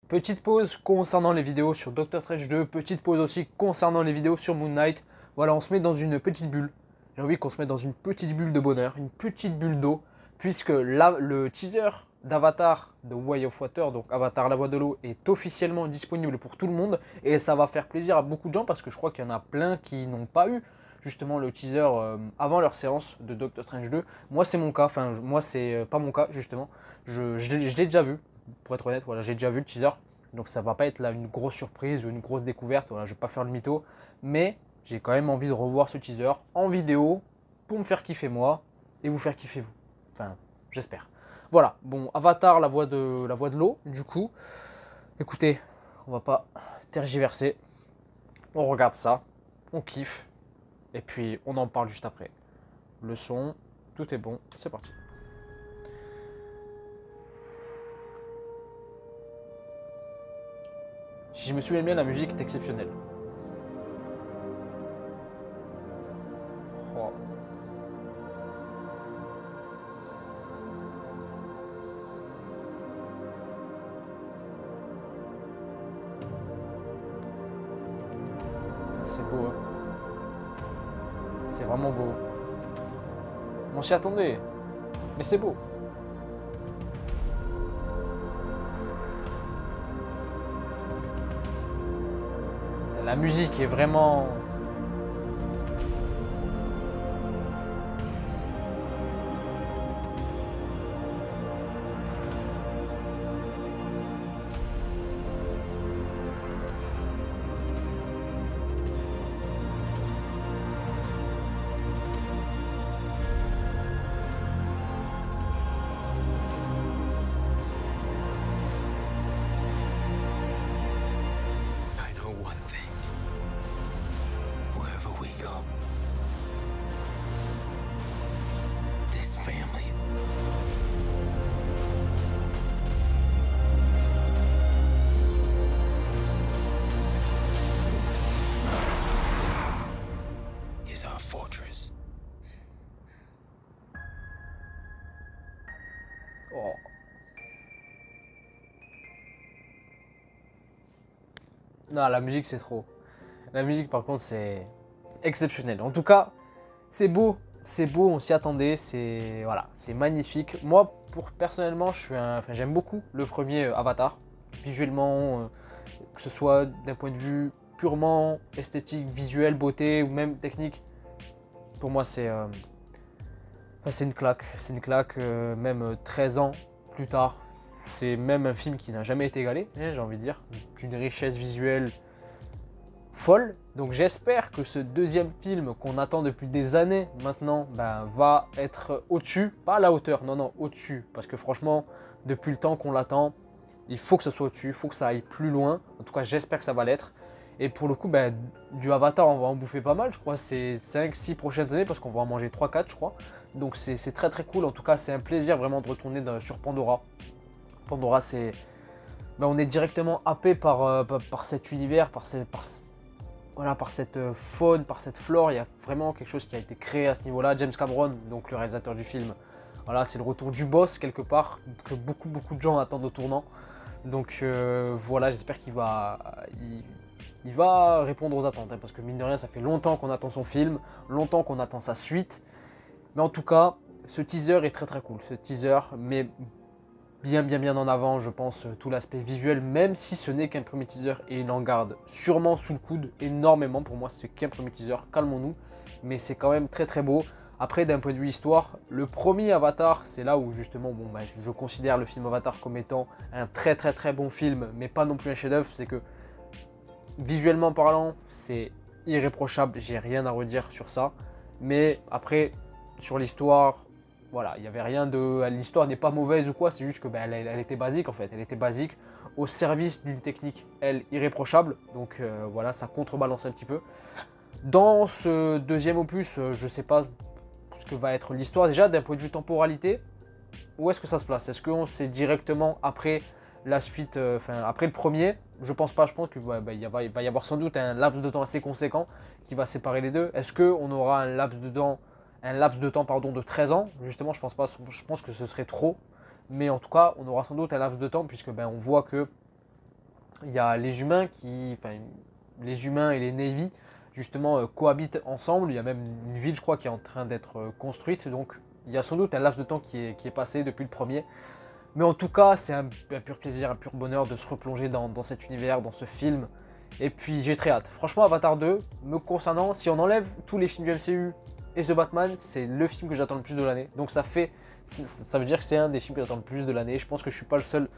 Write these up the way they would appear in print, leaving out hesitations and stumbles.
Petite pause concernant les vidéos sur Doctor Strange 2, petite pause aussi concernant les vidéos sur Moon Knight. Voilà, on se met dans une petite bulle. J'ai envie qu'on se mette dans une petite bulle de bonheur, une petite bulle d'eau, puisque là, le teaser d'Avatar de Way of Water, donc Avatar la voie de l'eau, est officiellement disponible pour tout le monde. Et ça va faire plaisir à beaucoup de gens parce que je crois qu'il y en a plein qui n'ont pas eu justement le teaser avant leur séance de Doctor Strange 2. Moi, c'est mon cas, enfin, moi, c'est pas mon cas justement. Je l'ai déjà vu. Pour être honnête, voilà, j'ai déjà vu le teaser, donc ça va pas être là une grosse surprise ou une grosse découverte. Voilà, je vais pas faire le mytho, mais j'ai quand même envie de revoir ce teaser en vidéo pour me faire kiffer moi et vous faire kiffer vous. Enfin, j'espère. Voilà, bon, Avatar, la voix de l'eau, du coup. Écoutez, on va pas tergiverser. On regarde ça, on kiffe, et puis on en parle juste après. Le son, tout est bon, c'est parti. Si je me souviens bien, la musique est exceptionnelle. Oh. C'est beau, hein. C'est vraiment beau. On s'y attendait, mais c'est beau. La musique est vraiment... I know one thing. Wherever we go, this family is our fortress. Oh. Non, la musique c'est trop. La musique par contre c'est exceptionnel. En tout cas, c'est beau, on s'y attendait, c'est voilà, c'est magnifique. Moi, personnellement, j'aime beaucoup le premier Avatar, visuellement, que ce soit d'un point de vue purement esthétique, visuel, beauté ou même technique. Pour moi, c'est une claque, même 13 ans plus tard. C'est même un film qui n'a jamais été égalé, j'ai envie de dire, d'une richesse visuelle folle. Donc j'espère que ce deuxième film qu'on attend depuis des années maintenant va être au-dessus, pas à la hauteur, non, non, au-dessus. Parce que franchement, depuis le temps qu'on l'attend, il faut que ça soit au-dessus, il faut que ça aille plus loin. En tout cas, j'espère que ça va l'être. Et pour le coup, du Avatar, on va en bouffer pas mal, je crois. C'est 5-6 prochaines années parce qu'on va en manger 3-4, je crois. Donc c'est très très cool. En tout cas, c'est un plaisir vraiment de retourner sur Pandora. Pandora, c'est... on est directement happé par cet univers, voilà, par cette faune, par cette flore. Il y a vraiment quelque chose qui a été créé à ce niveau-là. James Cameron, donc le réalisateur du film, voilà, c'est le retour du boss quelque part, que beaucoup de gens attendent au tournant. Donc voilà, j'espère il va répondre aux attentes, hein, parce que mine de rien, ça fait longtemps qu'on attend son film, longtemps qu'on attend sa suite. Mais en tout cas, ce teaser est très très cool. Ce teaser met bien en avant, je pense, tout l'aspect visuel, même si ce n'est qu'un premier teaser et il en garde sûrement sous le coude énormément. Pour moi, c'est qu'un premier teaser, calmons-nous, mais c'est quand même très très beau. Après, d'un point de vue histoire, le premier Avatar, c'est là où justement, je considère le film Avatar comme étant un très bon film, mais pas non plus un chef-d'œuvre. C'est que visuellement parlant, c'est irréprochable, j'ai rien à redire sur ça. Mais après, sur l'histoire, voilà, il n'y avait rien de... L'histoire n'est pas mauvaise ou quoi, c'est juste que elle était basique en fait. Elle était basique au service d'une technique, elle, irréprochable. Donc voilà, ça contrebalance un petit peu. Dans ce deuxième opus, je ne sais pas ce que va être l'histoire déjà d'un point de vue temporalité. Où est-ce que ça se place? Est-ce qu'on c'est directement après la suite, après le premier? Je pense pas, je pense qu'il va y avoir sans doute un laps de temps assez conséquent qui va séparer les deux. Est-ce qu'on aura un laps de temps pardon, de 13 ans? Justement, je pense pas, je pense que ce serait trop. Mais en tout cas, on aura sans doute un laps de temps puisque on voit que Il y a les humains les humains et les Na'vi justement cohabitent ensemble. Il y a même une ville, je crois, qui est en train d'être construite. Donc il y a sans doute un laps de temps qui est passé depuis le premier. Mais en tout cas, c'est un pur plaisir, un pur bonheur de se replonger dans cet univers, dans ce film. Et puis j'ai très hâte. Franchement, Avatar 2, me concernant, si on enlève tous les films du MCU et The Batman, c'est le film que j'attends le plus de l'année. Donc ça veut dire que c'est un des films que j'attends le plus de l'année. Je pense que je suis pas le seul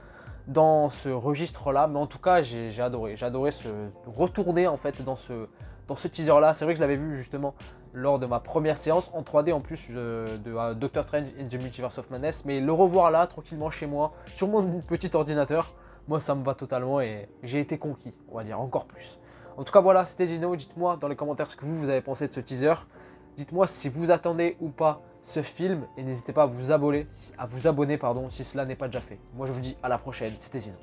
dans ce registre-là, mais en tout cas, j'ai adoré. J'ai adoré retourner en fait dans ce teaser-là. C'est vrai que je l'avais vu justement lors de ma première séance en 3D en plus de Doctor Strange in the Multiverse of Madness, mais le revoir là, tranquillement chez moi, sur mon petit ordinateur, moi ça me va totalement et j'ai été conquis, on va dire, encore plus. En tout cas voilà, c'était Zino, dites-moi dans les commentaires ce que vous avez pensé de ce teaser. Dites-moi si vous attendez ou pas ce film et n'hésitez pas à vous abonner, si cela n'est pas déjà fait. Moi je vous dis à la prochaine, c'était Zino.